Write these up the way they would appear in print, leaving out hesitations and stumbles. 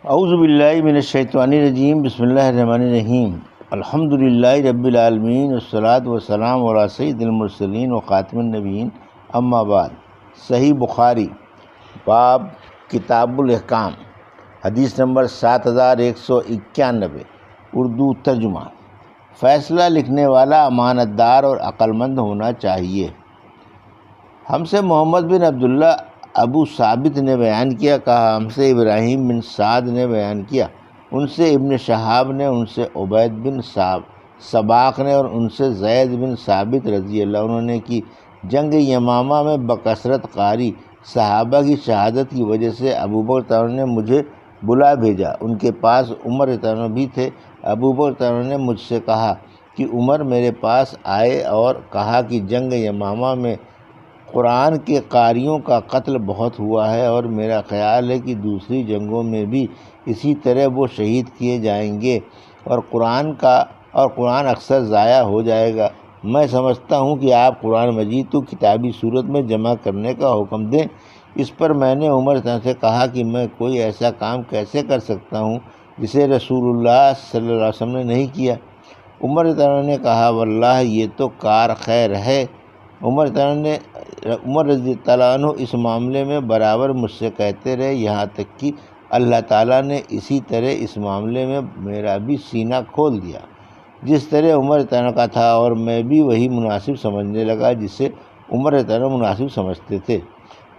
اعوذ باللہ من الشیطان الرجیم، بسم اللہ الرحمن الرحیم۔ الحمد للہ رب العالمین، والصلاۃ والسلام علی سید المرسلین و خاتم النبیین، اما بعد۔ صحیح بخاری، باب کتاب الاحکام، حدیث نمبر 7191، اردو ترجمہ۔ فیصلہ لکھنے والا امانت دار اور عقل مند ہونا چاہیے۔ ہم سے محمد بن عبداللہ ابو ثابت نے بیان کیا، کہا ہم سے ابراہیم بن سعد نے بیان کیا، ان سے ابن شہاب نے، ان سے عبید بن سباق نے، اور ان سے زید بن ثابت رضی اللہ عنہ نے کہ جنگ یمامہ میں بکثرت قاری صحابہ کی شہادت کی وجہ سے ابو بکر رضی اللہ عنہ نے مجھے بلا بھیجا۔ ان کے پاس عمر رضی اللہ عنہ بھی تھے۔ ابو بکر رضی اللہ عنہ نے مجھ سے کہا کہ عمر میرے پاس آئے اور کہا کہ جنگ یمامہ میں قرآن کے قاریوں کا قتل بہت ہوا ہے، اور میرا خیال ہے کہ دوسری جنگوں میں بھی اسی طرح وہ شہید کیے جائیں گے، اور قرآن اکثر ضائع ہو جائے گا۔ میں سمجھتا ہوں کہ آپ قرآن مجید کو کتابی صورت میں جمع کرنے کا حکم دیں۔ اس پر میں نے عمر سے کہا کہ میں کوئی ایسا کام کیسے کر سکتا ہوں جسے رسول اللہ صلی اللہ علیہ وسلم نے نہیں کیا۔ عمر نے کہا واللہ یہ تو کار خیر ہے۔ عمر رضی اللہ عنہ اس معاملے میں برابر مجھ سے کہتے رہے، یہاں تک کہ اللہ تعالیٰ نے اسی طرح اس معاملے میں میرا بھی سینہ کھول دیا، جس طرح عمر رضی اللہ عنہ کا تھا، اور میں بھی وہی مناسب سمجھنے لگا جسے عمر رضی اللہ عنہ مناسب سمجھتے تھے۔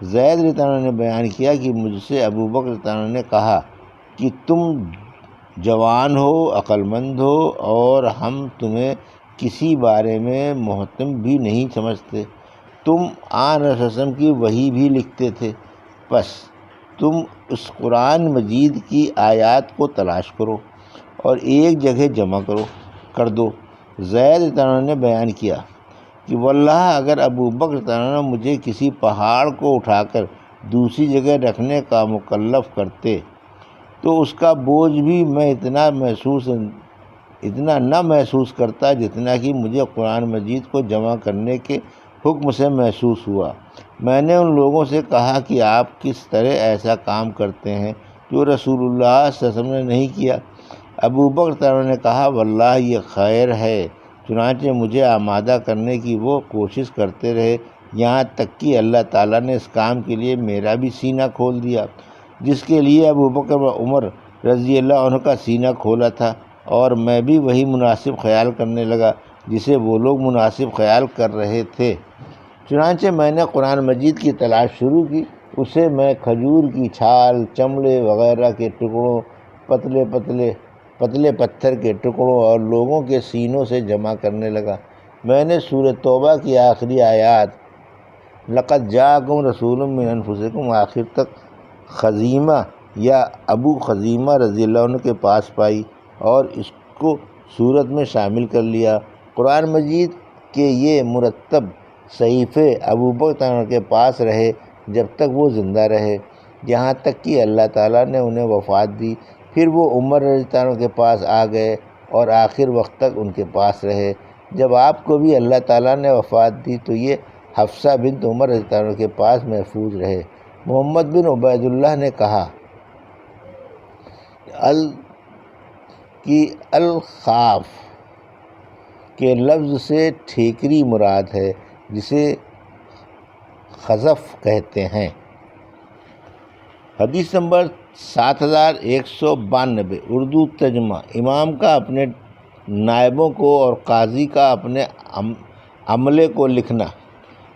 زید رضی اللہ عنہ نے بیان کیا کہ مجھ سے ابو بکر رضی اللہ عنہ نے کہا کہ تم جوان ہو، عقل مند ہو، اور ہم تمہیں کسی بارے میں محتم بھی نہیں سمجھتے۔ تم آن رسول وسلم کی وحی بھی لکھتے تھے، پس تم اس قرآن مجید کی آیات کو تلاش کرو اور ایک جگہ جمع کر دو۔ زید رضی اللہ عنہ نے بیان کیا کہ واللہ اگر ابو بکر رضی اللہ عنہ مجھے کسی پہاڑ کو اٹھا کر دوسری جگہ رکھنے کا مکلف کرتے تو اس کا بوجھ بھی میں اتنا نہ محسوس کرتا جتنا کہ مجھے قرآن مجید کو جمع کرنے کے حکم سے محسوس ہوا۔ میں نے ان لوگوں سے کہا کہ آپ کس طرح ایسا کام کرتے ہیں جو رسول اللہ صلی اللہ علیہ وسلم نے نہیں کیا۔ ابو بکر رضی اللہ عنہ نے کہا واللہ یہ خیر ہے۔ چنانچہ مجھے آمادہ کرنے کی وہ کوشش کرتے رہے، یہاں تک کہ اللہ تعالیٰ نے اس کام کے لیے میرا بھی سینہ کھول دیا، جس کے لیے ابو بکر و عمر رضی اللہ عنہ کا سینہ کھولا تھا، اور میں بھی وہی مناسب خیال کرنے لگا جسے وہ لوگ مناسب خیال کر رہے تھے۔ چنانچہ میں نے قرآن مجید کی تلاش شروع کی۔ اسے میں کھجور کی چھال، چمڑے وغیرہ کے ٹکڑوں، پتلے پتھر کے ٹکڑوں اور لوگوں کے سینوں سے جمع کرنے لگا۔ میں نے سورۃ توبہ کی آخری آیات لقد جاءکم رسول من انفسکم آخر تک خزیمہ یا ابو خزیمہ رضی اللہ عنہ کے پاس پائی اور اس کو سورت میں شامل کر لیا۔ قرآن مجید کے یہ مرتب صحیفے ابو بکر کے پاس رہے جب تک وہ زندہ رہے، یہاں تک کہ اللہ تعالیٰ نے انہیں وفات دی۔ پھر وہ عمر رضی اللہ عنہ کے پاس آ گئے اور آخر وقت تک ان کے پاس رہے۔ جب آپ کو بھی اللہ تعالیٰ نے وفات دی تو یہ حفصہ بنت عمر رضی اللہ عنہ کے پاس محفوظ رہے۔ محمد بن عبید اللہ نے کہا کہ الخاف کے لفظ سے ٹھیکری مراد ہے، جسے خزف کہتے ہیں۔ حدیث نمبر 7192، اردو ترجمہ۔ امام کا اپنے نائبوں کو اور قاضی کا اپنے عملے کو لکھنا۔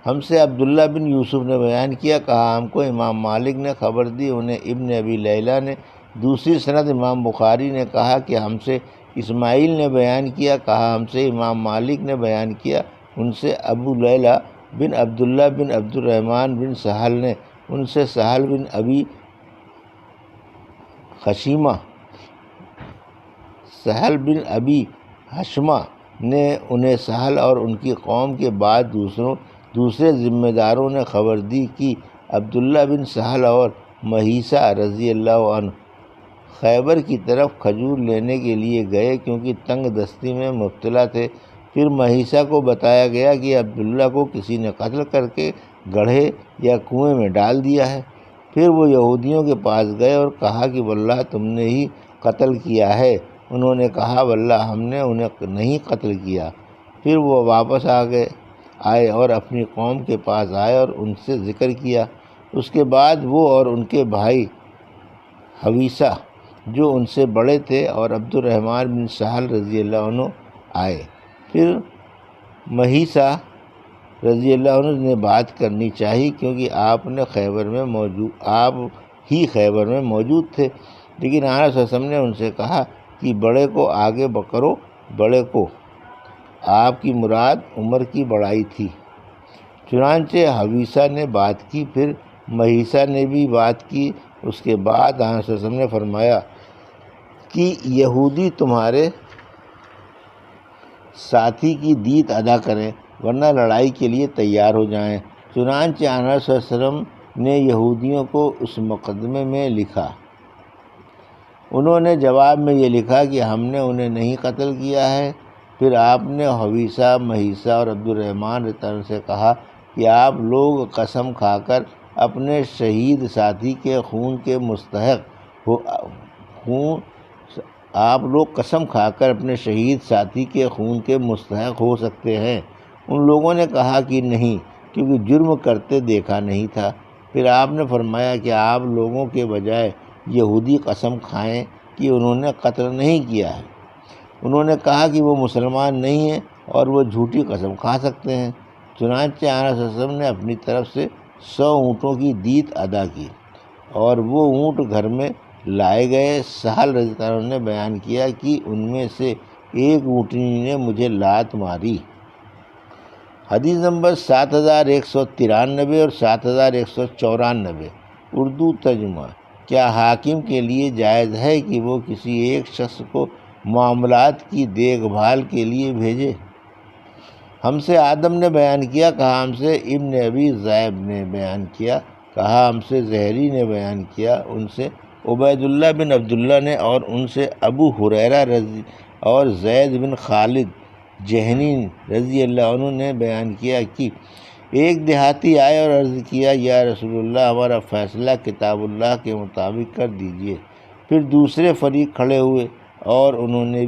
ہم سے عبداللہ بن یوسف نے بیان کیا، کہا ہم کو امام مالک نے خبر دی، انہیں ابن ابی لیلہ نے۔ دوسری سند امام بخاری نے کہا کہ ہم سے اسماعیل نے بیان کیا، کہا ہم سے امام مالک نے بیان کیا، ان سے ابو لیلہ بن عبداللہ بن عبد الرحمن بن سہل نے، ان سے سہل بن ابی حشمہ نے، انہیں سہل اور ان کی قوم کے بعد دوسرے ذمہ داروں نے خبر دی کہ عبداللہ بن سہل اور مہیسہ رضی اللہ عنہ خیبر کی طرف کھجور لینے کے لیے گئے، کیونکہ تنگ دستی میں مبتلا تھے۔ پھر مہیسہ کو بتایا گیا کہ عبداللہ کو کسی نے قتل کر کے گڑھے یا کنویں میں ڈال دیا ہے۔ پھر وہ یہودیوں کے پاس گئے اور کہا کہ واللہ تم نے ہی قتل کیا ہے۔ انہوں نے کہا واللہ ہم نے انہیں نہیں قتل کیا۔ پھر وہ واپس آئے اور اپنی قوم کے پاس آئے اور ان سے ذکر کیا۔ اس کے بعد وہ اور ان کے بھائی حویصہ جو ان سے بڑے تھے اور عبد الرحمن بن سہل رضی اللہ عنہ آئے۔ پھر مہیسہ رضی اللہ عنہ نے بات کرنی چاہی کیونکہ آپ ہی خیبر میں موجود تھے، لیکن آنس صلی اللہ علیہ وسلم نے ان سے کہا کہ بڑے کو آگے کرو، بڑے کو۔ آپ کی مراد عمر کی بڑائی تھی۔ چنانچہ حویصہ نے بات کی، پھر مہیسہ نے بھی بات کی۔ اس کے بعد آنس صلی اللہ علیہ وسلم نے فرمایا کہ یہودی تمہارے ساتھی کی دیت ادا کریں ورنہ لڑائی کے لیے تیار ہو جائیں۔ چنانچہ آنس صلی اللہ علیہ وسلم نے یہودیوں کو اس مقدمے میں لکھا۔ انہوں نے جواب میں یہ لکھا کہ ہم نے انہیں نہیں قتل کیا ہے۔ پھر آپ نے حویصہ، مہیسہ اور عبد الرحمن رضی اللہ عنہ سے کہا کہ آپ لوگ قسم کھا کر اپنے شہید ساتھی کے خون کے مستحق ہو سکتے ہیں۔ ان لوگوں نے کہا کہ نہیں، کیونکہ جرم کرتے دیکھا نہیں تھا۔ پھر آپ نے فرمایا کہ آپ لوگوں کے بجائے یہودی قسم کھائیں کہ انہوں نے قتل نہیں کیا ہے۔ انہوں نے کہا کہ وہ مسلمان نہیں ہیں اور وہ جھوٹی قسم کھا سکتے ہیں۔ چنانچہ آنس صلی اللہ علیہ وسلم نے اپنی طرف سے 100 اونٹوں کی دیت ادا کی اور وہ اونٹ گھر میں لائے گئے۔ سہل رضی اللہ عنہ نے بیان کیا کہ ان میں سے ایک اونٹنی نے مجھے لات ماری۔ حدیث نمبر 7193 اور 7194 اردو ترجمہ۔ کیا حاکم کے لیے جائز ہے کہ وہ کسی ایک شخص کو معاملات کی دیکھ بھال کے لیے بھیجے؟ ہم سے آدم نے بیان کیا، کہا ہم سے ابن ابی ذئب نے بیان کیا، کہا ہم سے زہری نے بیان کیا، ان سے عبید اللہ بن عبداللہ نے، اور ان سے ابو ہریرہ اور زید بن خالد جہنی رضی اللہ عنہ نے بیان کیا کہ ایک دیہاتی آئے اور عرض کیا یا رسول اللہ ہمارا فیصلہ کتاب اللہ کے مطابق کر دیجئے۔ پھر دوسرے فریق کھڑے ہوئے اور انہوں نے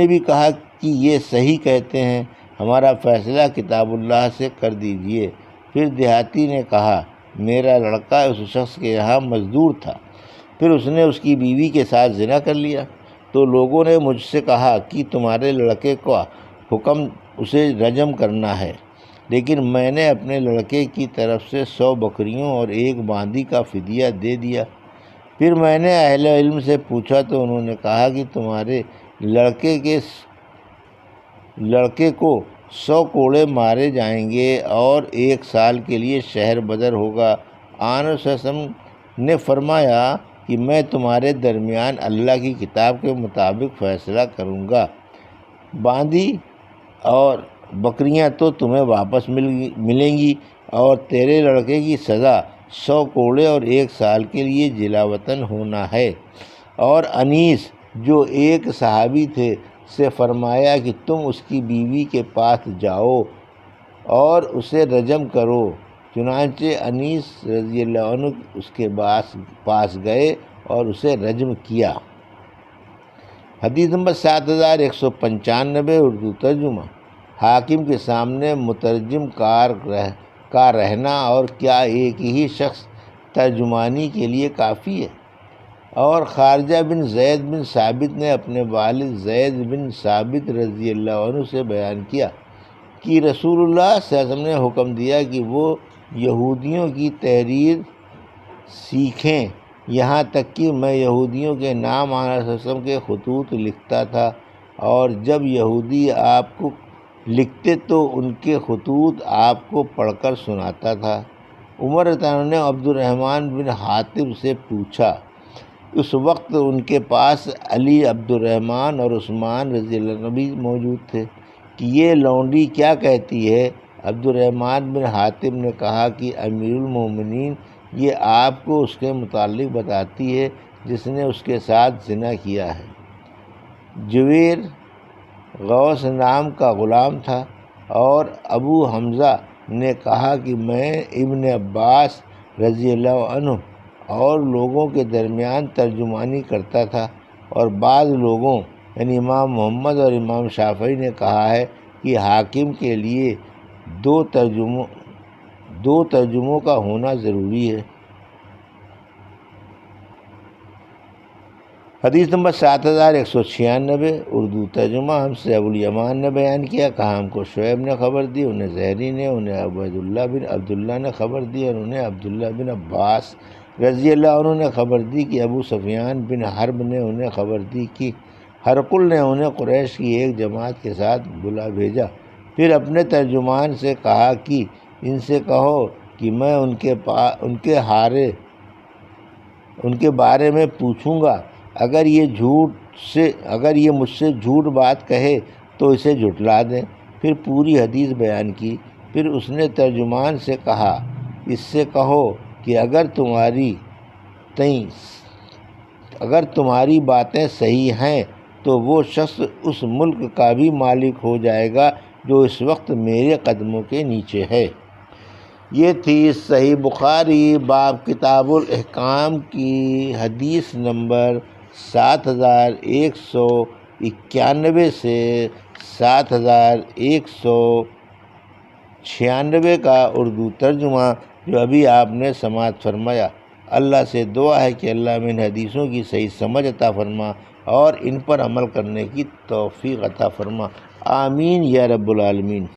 بھی کہا کہ یہ صحیح کہتے ہیں، ہمارا فیصلہ کتاب اللہ سے کر دیجئے۔ پھر دیہاتی نے کہا میرا لڑکا اس شخص کے یہاں مزدور تھا، پھر اس نے اس کی بیوی کے ساتھ زنا کر لیا، تو لوگوں نے مجھ سے کہا کہ تمہارے لڑکے کا حکم اسے رجم کرنا ہے، لیکن میں نے اپنے لڑکے کی طرف سے 100 بکریوں اور 1 باندی کا فدیہ دے دیا۔ پھر میں نے اہل علم سے پوچھا تو انہوں نے کہا کہ تمہارے لڑکے کو 100 کوڑے مارے جائیں گے اور 1 سال کے لیے شہر بدر ہوگا۔ آنس صلی اللہ علیہ وسلم نے فرمایا کہ میں تمہارے درمیان اللہ کی کتاب کے مطابق فیصلہ کروں گا، باندی اور بکریاں تو تمہیں واپس ملیں گی اور تیرے لڑکے کی سزا 100 کوڑے اور 1 سال کے لیے جلا وطن ہونا ہے۔ اور انیس جو ایک صحابی تھے سے فرمایا کہ تم اس کی بیوی کے پاس جاؤ اور اسے رجم کرو۔ چنانچہ انیس رضی اللہ عنہ اس کے پاس گئے اور اسے رجم کیا۔ حدیث نمبر 7195 اردو ترجمہ۔ حاکم کے سامنے مترجم کا رہنا اور کیا ایک ہی شخص ترجمانی کے لیے کافی ہے؟ اور خارجہ بن زید بن ثابت نے اپنے والد زید بن ثابت رضی اللہ عنہ سے بیان کیا کہ رسول اللہ صلی اللہ علیہ وسلم نے حکم دیا کہ وہ یہودیوں کی تحریر سیکھیں، یہاں تک کہ میں یہودیوں کے نام آنس صلی اللہ علیہ وسلم کے خطوط لکھتا تھا، اور جب یہودی آپ کو لکھتے تو ان کے خطوط آپ کو پڑھ کر سناتا تھا۔ عمر رضی اللہ عنہ نے عبد الرحمن بن حاتب سے پوچھا، اس وقت ان کے پاس علی، عبد الرحمن اور عثمان رضی اللہ عنہ بھی موجود تھے، کہ یہ لونڈی کیا کہتی ہے؟ عبد الرحمن بن حاتب نے کہا کہ امیر المومنین یہ آپ کو اس کے متعلق بتاتی ہے جس نے اس کے ساتھ زنا کیا ہے۔ جویر غوث نام کا غلام تھا اور ابو حمزہ نے کہا کہ میں ابن عباس رضی اللہ عنہ اور لوگوں کے درمیان ترجمانی کرتا تھا، اور بعض لوگوں یعنی امام محمد اور امام شافعی نے کہا ہے کہ حاکم کے لیے دو ترجموں کا ہونا ضروری ہے۔ حدیث نمبر 7196 اردو ترجمہ ہم سے ابوالیمان نے بیان کیا، کہا ہم کو شعیب نے خبر دی، انہیں زہری نے، انہیں عبیداللہ بن عبداللہ نے خبر دی، اور انہیں عبداللہ بن عباس رضی اللہ عنہ نے خبر دی کہ ابو سفیان بن حرب نے انہیں خبر دی کہ ہرقل نے انہیں قریش کی ایک جماعت کے ساتھ بلا بھیجا۔ پھر اپنے ترجمان سے کہا کہ ان سے کہو کہ میں ان کے بارے میں پوچھوں گا، اگر یہ مجھ سے جھوٹ بات کہے تو اسے جھٹلا دیں۔ پھر پوری حدیث بیان کی۔ پھر اس نے ترجمان سے کہا، اس سے کہو کہ اگر تمہاری باتیں صحیح ہیں تو وہ شخص اس ملک کا بھی مالک ہو جائے گا جو اس وقت میرے قدموں کے نیچے ہے۔ یہ تھی صحیح بخاری باب کتاب الاحکام کی حدیث نمبر 7191 سے 7196 کا اردو ترجمہ جو ابھی آپ نے سماعت فرمایا۔ اللہ سے دعا ہے کہ اللہ میں ان حدیثوں کی صحیح سمجھ عطا فرما اور ان پر عمل کرنے کی توفیق عطا فرما، آمین یا رب العالمین۔